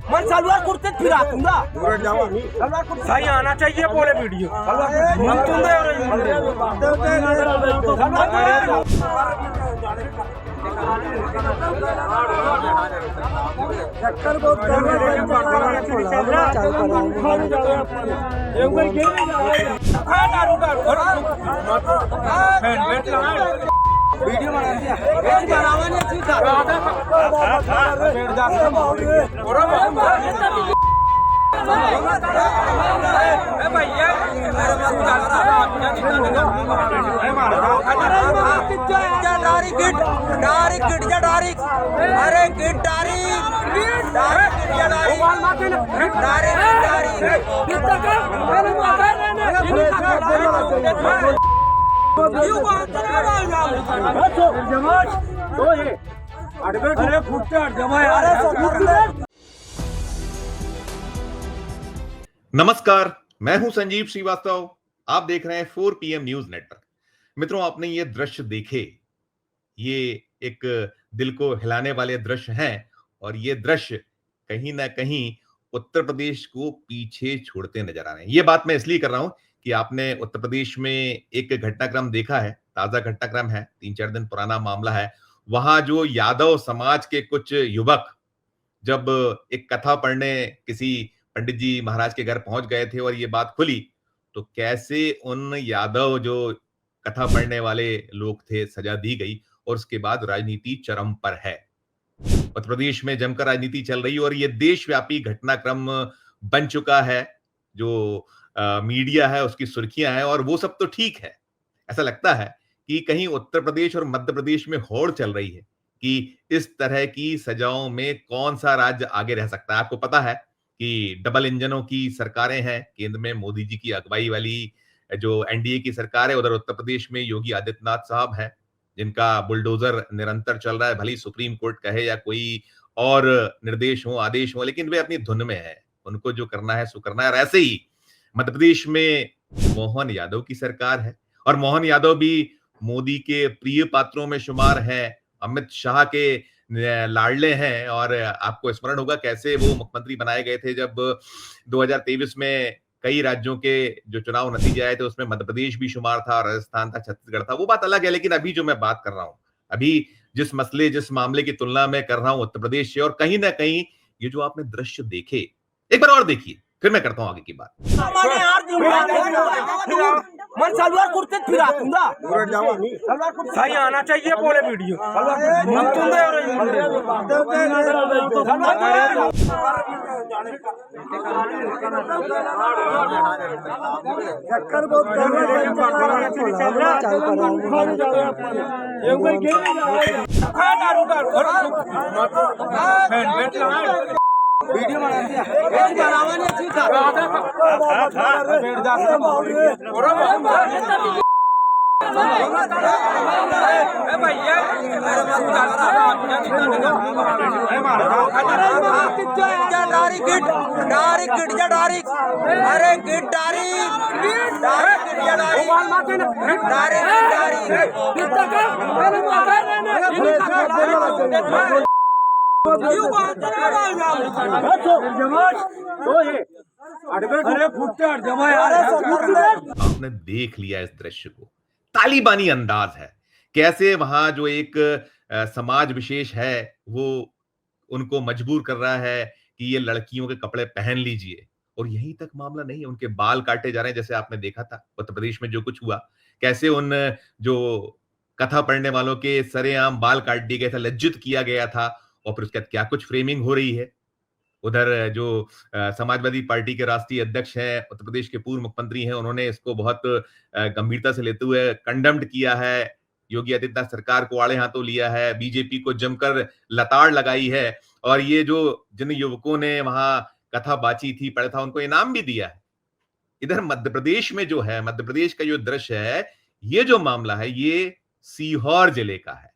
मैं सलवार कुर्ते फिरा दूंगा। सही आना चाहिए बोले वीडियो चक्कर बहुत वीडियो बनावा नहीं ठीक नमस्कार, मैं हूं संजीव श्रीवास्तव। आप देख रहे हैं 4 PM न्यूज नेटवर्क। मित्रों, आपने ये दृश्य देखे, ये एक दिल को हिलाने वाले दृश्य हैं और ये दृश्य कहीं ना कहीं उत्तर प्रदेश को पीछे छोड़ते नजर आ रहे हैं। ये बात मैं इसलिए कर रहा हूं कि आपने उत्तर प्रदेश में एक घटनाक्रम देखा है, ताजा घटनाक्रम है, 3-4 दिन पुराना मामला है। वहां जो यादव समाज के कुछ युवक जब एक कथा पढ़ने किसी पंडित जी महाराज के घर पहुंच गए थे और ये बात खुली, तो कैसे उन यादव जो कथा पढ़ने वाले लोग थे सजा दी गई और उसके बाद राजनीति चरम पर है। उत्तर प्रदेश में जमकर राजनीति चल रही है और ये देशव्यापी घटनाक्रम बन चुका है। जो मीडिया है उसकी सुर्खियां हैं और वो सब तो ठीक है। ऐसा लगता है कि कहीं उत्तर प्रदेश और मध्य प्रदेश में होड़ चल रही है कि इस तरह की सजाओं में कौन सा राज्य आगे रह सकता है। आपको पता है कि डबल इंजनों की सरकारें हैं, केंद्र में मोदी जी की अगुवाई वाली जो एनडीए की सरकार है, उधर उत्तर प्रदेश में योगी आदित्यनाथ साहब हैं, जिनका बुलडोजर निरंतर चल रहा है। भले सुप्रीम कोर्ट कहे या कोई और निर्देश हो, आदेश हो, लेकिन वे अपनी धुन में है, उनको जो करना है सो करना है। और ऐसे ही मध्य प्रदेश में मोहन यादव की सरकार है और मोहन यादव भी मोदी के प्रिय पात्रों में शुमार हैं, अमित शाह के लाडले हैं। और आपको स्मरण होगा कैसे वो मुख्यमंत्री बनाए गए थे जब 2023 में कई राज्यों के जो चुनाव नतीजे आए थे उसमें मध्य प्रदेश भी शुमार था, राजस्थान था, छत्तीसगढ़ था। वो बात अलग है, लेकिन अभी जो मैं बात कर रहा हूं, अभी जिस मामले की तुलना में कर रहा हूं उत्तर प्रदेश से, और कहीं ना कहीं ये जो आपने दृश्य देखे, एक बार और देखिए, फिर मैं करता हूं आगे की बात। मैं सलवार कुर्ते फिरा दूंगा। सही आना चाहिए बोले वीडियो चक्कर बहुत वीडियो बनावा नहीं ठीक आपने देख लिया इस दृश्य को, तालिबानी अंदाज है कैसे वहां जो एक समाज विशेष है वो उनको मजबूर कर रहा है कि ये लड़कियों के कपड़े पहन लीजिए। और यहीं तक मामला नहीं है, उनके बाल काटे जा रहे हैं, जैसे आपने देखा था उत्तर प्रदेश में जो कुछ हुआ, कैसे उन जो कथा पढ़ने वालों के सरेआम बाल काट दिए गए थे, लज्जित किया गया था। और फिर उसके बाद क्या कुछ फ्रेमिंग हो रही है। उधर जो समाजवादी पार्टी के राष्ट्रीय अध्यक्ष हैं, उत्तर प्रदेश के पूर्व मुख्यमंत्री हैं, उन्होंने इसको बहुत गंभीरता से लेते हुए कंडम्ड किया है। योगी आदित्यनाथ सरकार को आड़े हाथों लिया है, बीजेपी को जमकर लताड़ लगाई है। और ये जो जिन युवकों ने वहां कथा बाची थी, पढ़ा था, उनको इनाम भी दिया है। इधर मध्य प्रदेश में जो है, मध्य प्रदेश का जो दृश्य है, ये जो मामला है, ये सीहोर जिले का है।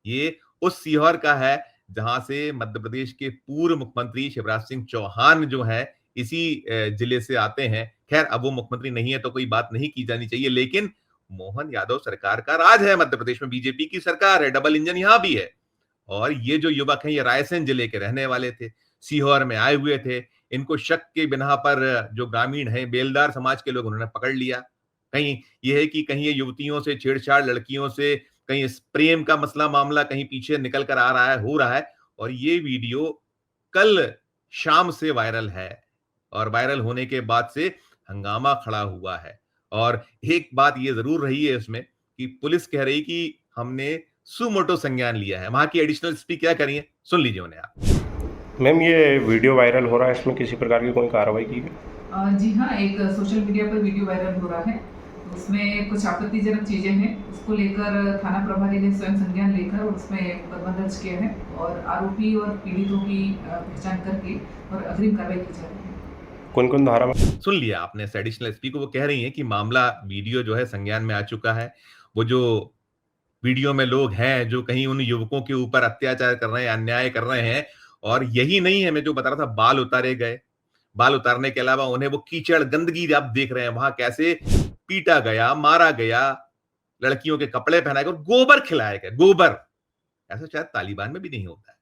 ये उस सीहोर का है जहां से मध्य प्रदेश के पूर्व मुख्यमंत्री शिवराज सिंह चौहान जो है इसी जिले से आते हैं। खैर, अब वो मुख्यमंत्री नहीं है तो कोई बात नहीं की जानी चाहिए, लेकिन मोहन यादव सरकार का राज है मध्य प्रदेश में, बीजेपी की सरकार है, डबल इंजन यहां भी है। और ये जो युवक हैं ये रायसेन जिले के रहने वाले थे, सीहोर में आए हुए थे। इनको शक के बिना पर जो ग्रामीण हैं, बेलदार समाज के लोग, उन्होंने पकड़ लिया। कहीं ये है कि कहीं ये युवतियों से छेड़छाड़, लड़कियों से कहीं इस प्रेम का मसला मामला कहीं पीछे निकल कर आ रहा है, हो रहा है। और ये वीडियो कल शाम से वायरल है और वायरल होने के बाद से हंगामा खड़ा हुआ है। और एक बात ये जरूर रही है इसमें कि पुलिस कह रही कि हमने सुमोटो संज्ञान लिया है। वहां की एडिशनल एसपी क्या कह रही है, सुन लीजिए उन्हें आप। मैम, ये वीडियो वायरल हो रहा है, इसमें किसी प्रकार की कोई कार्रवाई की गई? जी हाँ, एक सोशल मीडिया पर वीडियो वायरल हो रहा है। उसमें कुछ आपत्तिजनक चीज़ें हैं, उसको लेकर थाना प्रभारी ने स्वयं संज्ञान लेकर उसमें मुकदमा दर्ज किया है और आरोपी और पीड़ितों की पहचान करके और अग्रिम कार्रवाई की जा रही है। कौन कौन धारा में? सुन लिया आपने एडिशनल एसपी को, वो कह रही हैं कि मामला वीडियो जो है संज्ञान में आ चुका है। वो जो वीडियो में लोग हैं जो कहीं उन युवकों के ऊपर अत्याचार कर रहे हैं, अन्याय कर रहे हैं, और यही नहीं है, मैं जो बता रहा था, बाल उतारे गए। बाल उतारने के अलावा उन्हें वो कीचड़ गंदगी आप देख रहे हैं वहां कैसे पीटा गया, मारा गया, लड़कियों के कपड़े पहनाए गए और गोबर खिलाए गए। गोबर ऐसा शायद तालिबान में भी नहीं होता है,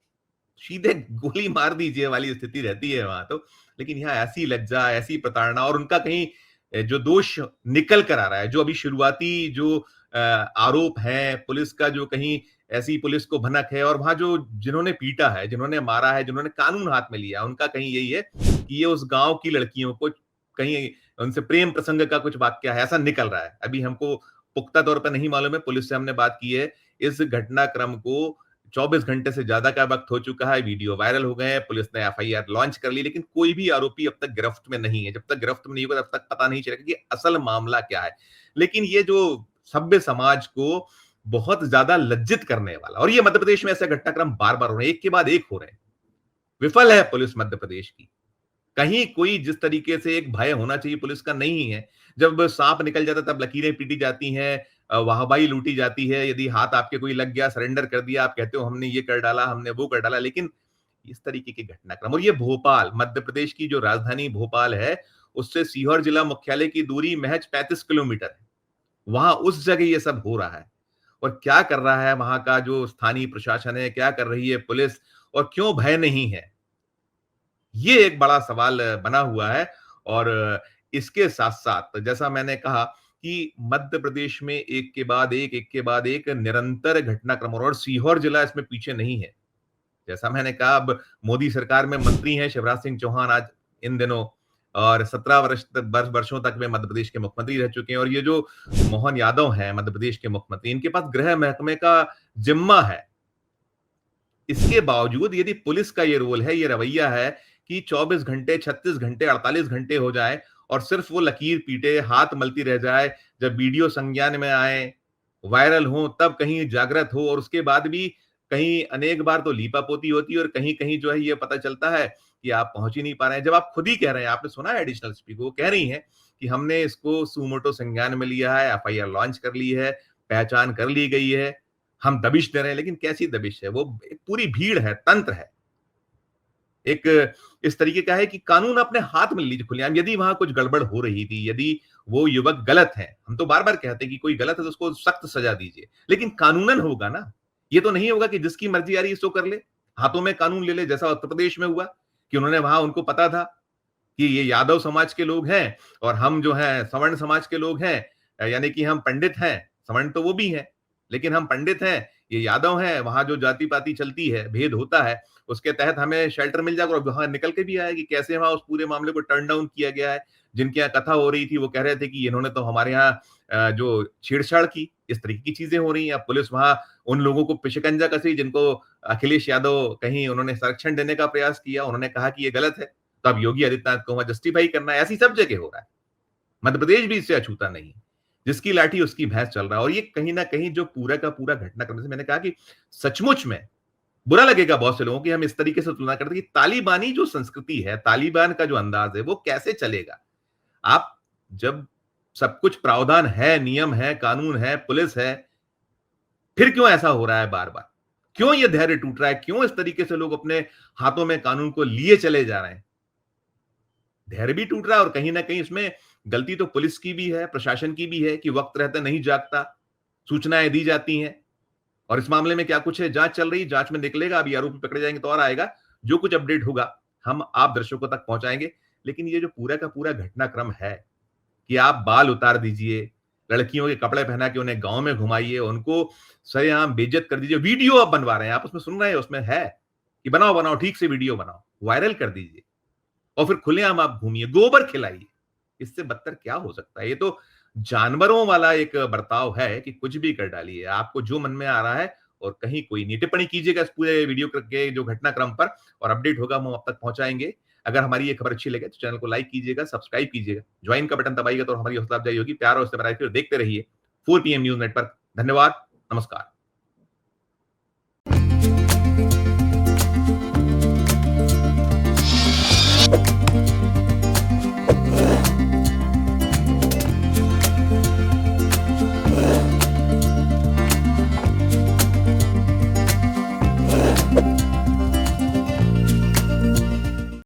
सीधे गोली मार दीजिए वाली स्थिति रहती है वहां तो। लेकिन यहाँ ऐसी लज्जा, ऐसी प्रताड़ना, और उनका कहीं जो दोष निकल कर आ रहा है, जो अभी शुरुआती जो आरोप है पुलिस का, जो कहीं ऐसी पुलिस को भनक है, और वहां जो जिन्होंने पीटा है, जिन्होंने मारा है, जिन्होंने कानून हाथ में लिया, उनका कहीं यही है कि ये उस गांव की लड़कियों को कहीं उनसे प्रेम प्रसंग का कुछ वाक्य है, ऐसा निकल रहा है। अभी हमको पुख्ता तौर पर नहीं मालूम है, पुलिस से हमने बात की है। इस घटनाक्रम को 24 घंटे से ज्यादा का वक्त हो चुका है, वीडियो वायरल हो गए हैं, पुलिस ने एफआईआर लॉन्च कर ली, लेकिन कोई भी आरोपी अब तक गिरफ्त में नहीं है। जब तक गिरफ्त में नहीं होगा तब तक पता नहीं चलेगा कि असल मामला क्या है। लेकिन ये जो सभ्य समाज को बहुत ज्यादा लज्जित करने वाला, और ये मध्य प्रदेश में ऐसे घटनाक्रम बार बार हो रहे हैं, एक के बाद एक हो रहे हैं। विफल है पुलिस मध्य प्रदेश की। कहीं कोई जिस तरीके से एक भय होना चाहिए पुलिस का, नहीं है। जब सांप निकल जाता तब लकीरें पीटी जाती हैं, वाहवाही लूटी जाती है। यदि हाथ आपके कोई लग गया, सरेंडर कर दिया, आप कहते हो हमने ये कर डाला, हमने वो कर डाला। लेकिन इस तरीके के घटनाक्रम, और ये भोपाल, मध्य प्रदेश की जो राजधानी भोपाल है, उससे सीहोर जिला मुख्यालय की दूरी महज 35 किलोमीटर है। वहां उस जगह ये सब हो रहा है, और क्या कर रहा है वहां का जो स्थानीय प्रशासन है, क्या कर रही है पुलिस, और क्यों भय नहीं है, ये एक बड़ा सवाल बना हुआ है। और इसके साथ साथ जैसा मैंने कहा कि मध्य प्रदेश में एक के बाद एक निरंतर घटनाक्रम, और सीहोर जिला इसमें पीछे नहीं है। जैसा मैंने कहा, अब मोदी सरकार में मंत्री हैं शिवराज सिंह चौहान आज इन दिनों, और 17 वर्षों तक वे मध्य प्रदेश के मुख्यमंत्री रह चुके हैं। और ये जो मोहन यादव हैं मध्य प्रदेश के मुख्यमंत्री, इनके पास गृह महकमे का जिम्मा है। इसके बावजूद यदि पुलिस का ये रोल है, ये रवैया है कि 24 घंटे, 36 घंटे, 48 घंटे हो जाए और सिर्फ वो लकीर पीटे, हाथ मलती रह जाए, जब वीडियो संज्ञान में आए, वायरल हो, तब कहीं जागृत हो, और उसके बाद भी कहीं अनेक बार तो लीपापोती होती है, और कहीं कहीं जो है ये पता चलता है कि आप पहुंच ही नहीं पा रहे हैं। जब आप खुद ही कह रहे हैं, आपने सुना है एडिशनल एसपी को, कह रही हैं कि हमने इसको सुमोटो संज्ञान में लिया है, एफआईआर लॉन्च कर ली है, पहचान कर ली गई है, हम दबिश दे रहे हैं। लेकिन कैसी दबिश है, वो एक पूरी भीड़ है, तंत्र है, एक इस तरीके का है कि कानून अपने हाथ में लीजिए खुलेआम। यदि वहां कुछ गड़बड़ हो रही थी, यदि वो युवक गलत है, हम तो बार बार कहते हैं कि कोई गलत है तो उसको सख्त सजा दीजिए, लेकिन कानूनन होगा ना। ये तो नहीं होगा कि जिसकी मर्जी आ रही है इसको कर ले, हाथों में कानून ले ले, जैसा उत्तर प्रदेश में हुआ कि उन्होंने वहां, उनको पता था कि ये यादव समाज के लोग हैं और हम जो है सवर्ण समाज के लोग हैं, यानी कि हम पंडित हैं, सवर्ण तो वो भी हैं लेकिन हम पंडित हैं, ये यादव हैं, वहां जो जाति पाति चलती है, भेद होता है, उसके तहत हमें शेल्टर मिल जाएगा। और वहां निकल के भी आया कि कैसे वहां उस पूरे मामले को टर्न डाउन किया गया है। जिनके यहाँ कथा हो रही थी वो कह रहे थे कि इन्होंने तो हमारे यहाँ जो छेड़छाड़ की, इस तरीके की चीजें हो रही हैं। अब पुलिस वहां उन लोगों को शिकंजा कसी जिनको अखिलेश यादव कहीं उन्होंने संरक्षण देने का प्रयास किया, उन्होंने कहा कि ये गलत है, तो अब योगी आदित्यनाथ को वहां जस्टिफाई करना है। ऐसी सब जगह हो रहा है, मध्य प्रदेश भी इससे अछूता नहीं, जिसकी लाठी उसकी भैंस चल रहा है। और ये कहीं ना कहीं जो पूरा का पूरा घटनाक्रम, से मैंने कहा कि सचमुच में बुरा लगेगा बहुत से लोगों की हम इस तरीके से तुलना करते हैं कि तालिबानी जो संस्कृति है, तालिबान का जो अंदाज है, वो कैसे चलेगा। आप जब सब कुछ प्रावधान है, नियम है, कानून है, पुलिस है, फिर क्यों ऐसा हो रहा है बार बार? क्यों ये धैर्य टूट रहा है? क्यों इस तरीके से लोग अपने हाथों में कानून को लिए चले जा रहे हैं? धैर्य भी टूट रहा है, और कहीं ना कहीं इसमें गलती तो पुलिस की भी है, प्रशासन की भी है कि वक्त रहते नहीं जागता, सूचनाएं दी जाती हैं और इस मामले में क्या कुछ है, जांच चल रही, जांच में निकलेगा, अभी आरोपी पकड़े जाएंगे तो और आएगा। जो कुछ अपडेट होगा हम आप दर्शकों तक पहुंचाएंगे। लेकिन ये जो पूरा का पूरा घटनाक्रम है कि आप बाल उतार दीजिए, लड़कियों के कपड़े पहना के उन्हें गांव में घुमाइए, उनको सरेआम बेइज्जत कर दीजिए, वीडियो आप बनवा रहे हैं, आप उसमें सुन रहे हैं, उसमें है कि बनाओ बनाओ, ठीक से वीडियो बनाओ, वायरल कर दीजिए और फिर खुलेआम आप घूमिए, गोबर खिलाइए। इससे बदतर क्या हो सकता है? ये तो जानवरों वाला एक बर्ताव है कि कुछ भी कर डालिए, आपको जो मन में आ रहा है और कहीं कोई नहीं। टिप्पणी कीजिएगा इस पूरे वीडियो के जो घटनाक्रम पर, और अपडेट होगा हम आप तक पहुंचाएंगे। अगर हमारी ये खबर अच्छी लगे तो चैनल को लाइक कीजिएगा, सब्सक्राइब कीजिएगा, ज्वाइन का बटन दबाइएगा तो हमारी हौसला अफजाई होगी। प्यार और उससे बनाए रखिए और देखते रहिए 4 PM न्यूज नेटवर्क। धन्यवाद, नमस्कार।